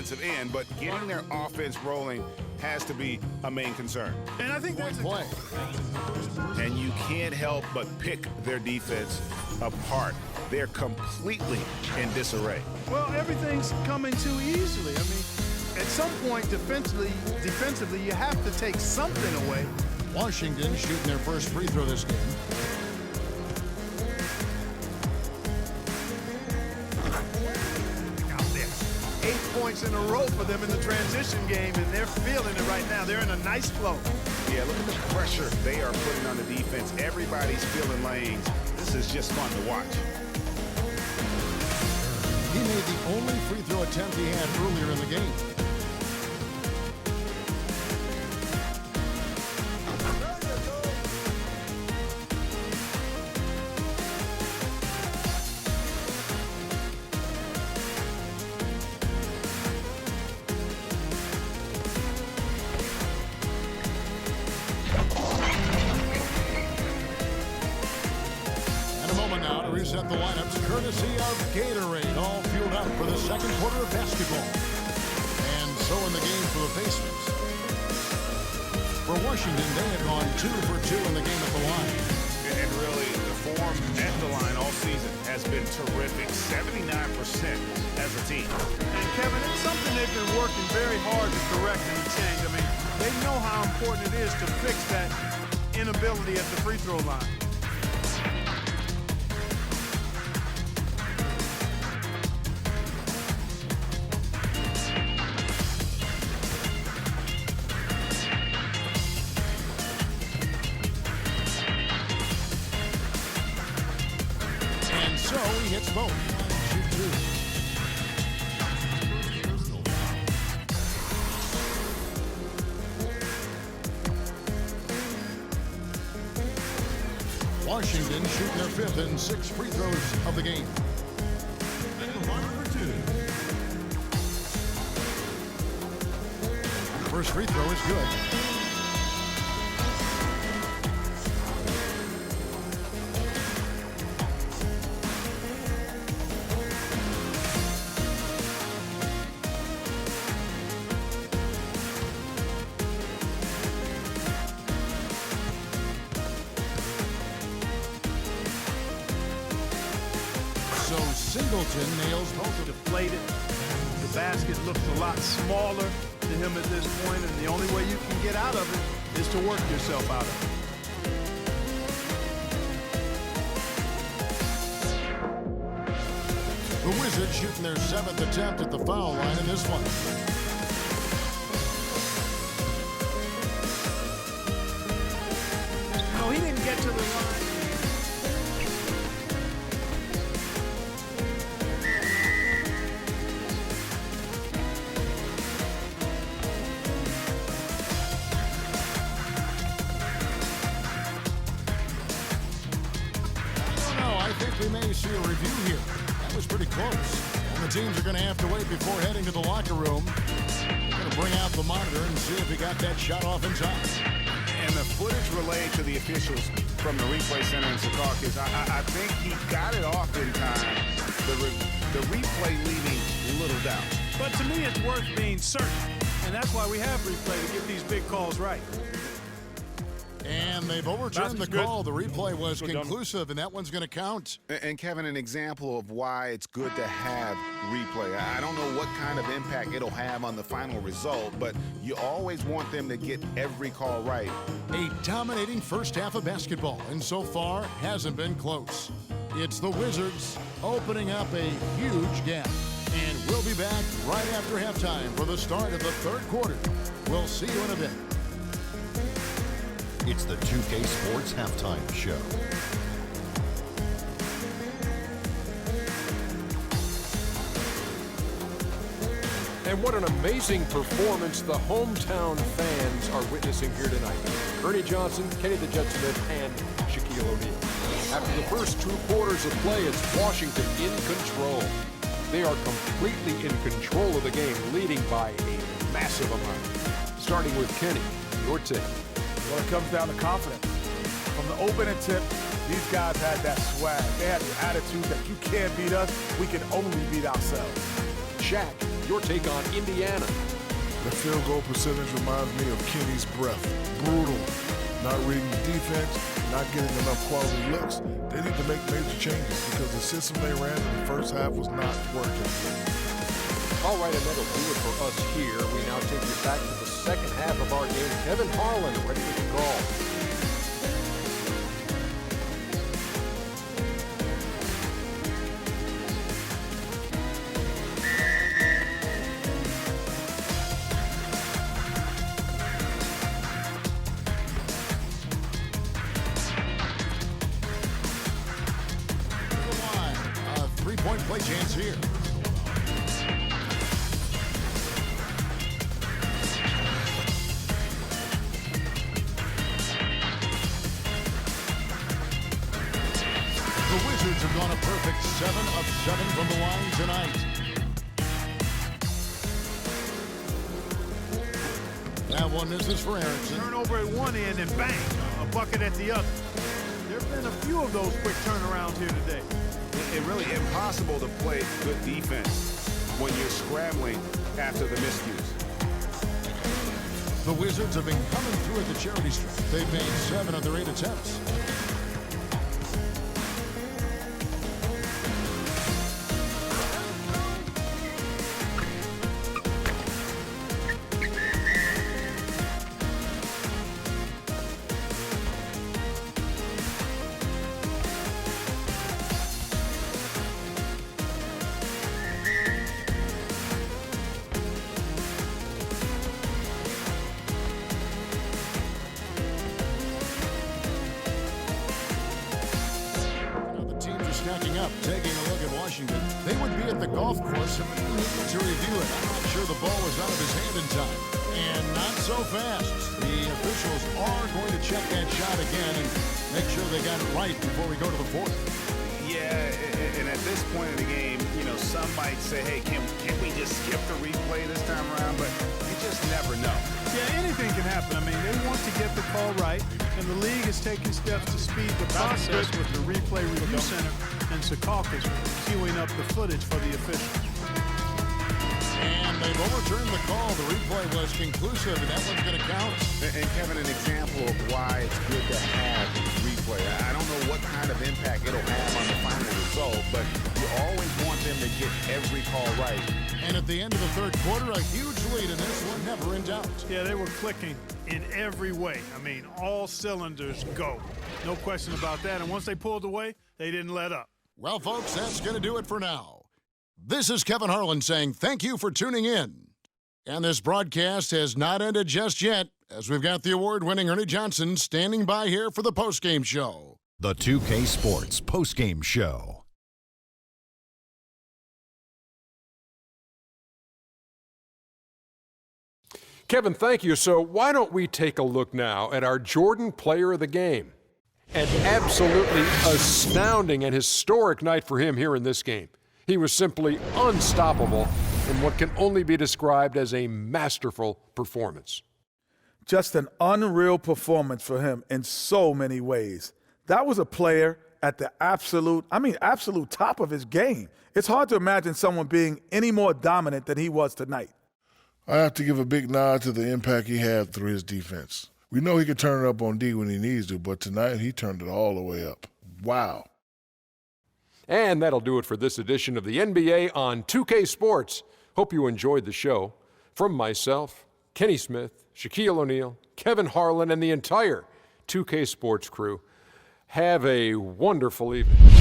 defensive end, but getting their offense rolling has to be a main concern. And I think that's play. And you can't help but pick their defense apart. They're completely in disarray. Well, everything's coming too easily. I mean, at some point defensively, you have to take something away. Washington shooting their first free throw this game. Out there. 8 points in a row for them in the transition game, and they're feeling it right now. They're in a nice flow. Yeah, look at the pressure they are putting on the defense. Everybody's filling lanes. This is just fun to watch. He made the only free throw attempt he had earlier in the game. Reset the lineups courtesy of Gatorade, all fueled up for the second quarter of basketball. And so in the game for the Pacers. For Washington, they had gone 2 for 2 in the game at the line. And really, the form at the line all season has been terrific. 79% as a team. And Kevin, it's something they've been working very hard to correct and change. I mean, they know how important it is to fix that inability at the free throw line. So he hits both. Shoot 2. Washington shooting their 5th and 6th free throws of the game. First free throw is good. So Singleton nails both. Deflated. The basket looks a lot smaller to him at this point, and the only way you can get out of it is to work yourself out of it. The Wizards shooting their 7th attempt at the foul line in this one. No, he didn't get to the line. We may see a review here. That was pretty close. And the teams are going to have to wait before heading to the locker room. They're going to bring out the monitor and see if he got that shot off in time. And the footage relayed to the officials from the replay center in Secaucus, I think he got it off in time. The replay leaving little doubt. But to me, it's worth being certain. And that's why we have replay, to get these big calls right. And they've overturned the call. The replay was conclusive, and that one's going to count. And Kevin, an example of why it's good to have replay. I don't know what kind of impact it'll have on the final result, but you always want them to get every call right. A dominating first half of basketball, and so far hasn't been close. It's the Wizards opening up a huge gap. And we'll be back right after halftime for the start of the third quarter. We'll see you in a bit. It's the 2K Sports Halftime Show. And what an amazing performance the hometown fans are witnessing here tonight. Ernie Johnson, Kenny the Jet Smith, and Shaquille O'Neal. After the first 2 quarters of play, it's Washington in control. They are completely in control of the game, leading by a massive amount. Starting with Kenny, your take. Well, it comes down to confidence. From the opening tip, these guys had that swag. They had the attitude that you can't beat us, we can only beat ourselves. Shaq, your take on Indiana. The field goal percentage reminds me of Kenny's breath. Brutal. Not reading the defense, not getting enough quality looks. They need to make major changes because the system they ran in the first half was not working. All right, and that'll do it for us here. We now take you back to the second half of our game. Kevin Harlan ready to call. Three-point play chance here. The Wizards have gone a perfect 7 of 7 from the line tonight. That one misses for Erickson. Turnover at one end and bang, a bucket at the other. There have been a few of those quick turnarounds here today. It's really impossible to play good defense when you're scrambling after the miscues. The Wizards have been coming through at the charity stripe. They've made 7 of their 8 attempts. Stacking up, taking a look at Washington. They would be at the golf course if we needed to review it. I'm not sure the ball was out of his hand in time. And not so fast. The officials are going to check that shot again and make sure they got it right before we go to the fourth. Yeah, and at this point in the game, you know, some might say, hey, can't we just skip the replay this time around? But you just never know. Yeah, anything can happen. I mean, they want to get the call right, and the league is taking steps to speed the process with the Replay Review Center and Secaucus queuing up the footage for the officials. And they've overturned the call. The replay was conclusive, and that one's going to count. And Kevin, an example of why it's good to have replay. I don't know what kind of impact it'll have on the final result, but you always want them to get every call right. And at the end of the third quarter, a huge lead, and this one never in doubt. Yeah, they were clicking in every way. I mean, all cylinders go. No question about that. And once they pulled away, they didn't let up. Well, folks, that's going to do it for now. This is Kevin Harlan saying thank you for tuning in. And this broadcast has not ended just yet, as we've got the award-winning Ernie Johnson standing by here for the postgame show. The 2K Sports postgame show. Kevin, thank you. So why don't we take a look now at our Jordan Player of the Game? An absolutely astounding and historic night for him here in this game. He was simply unstoppable in what can only be described as a masterful performance. Just an unreal performance for him in so many ways. That was a player at the absolute top of his game. It's hard to imagine someone being any more dominant than he was tonight. I have to give a big nod to the impact he had through his defense. We know he can turn it up on D when he needs to, but tonight he turned it all the way up. Wow. And that'll do it for this edition of the NBA on 2K Sports. Hope you enjoyed the show. From myself, Kenny Smith, Shaquille O'Neal, Kevin Harlan, and the entire 2K Sports crew, have a wonderful evening.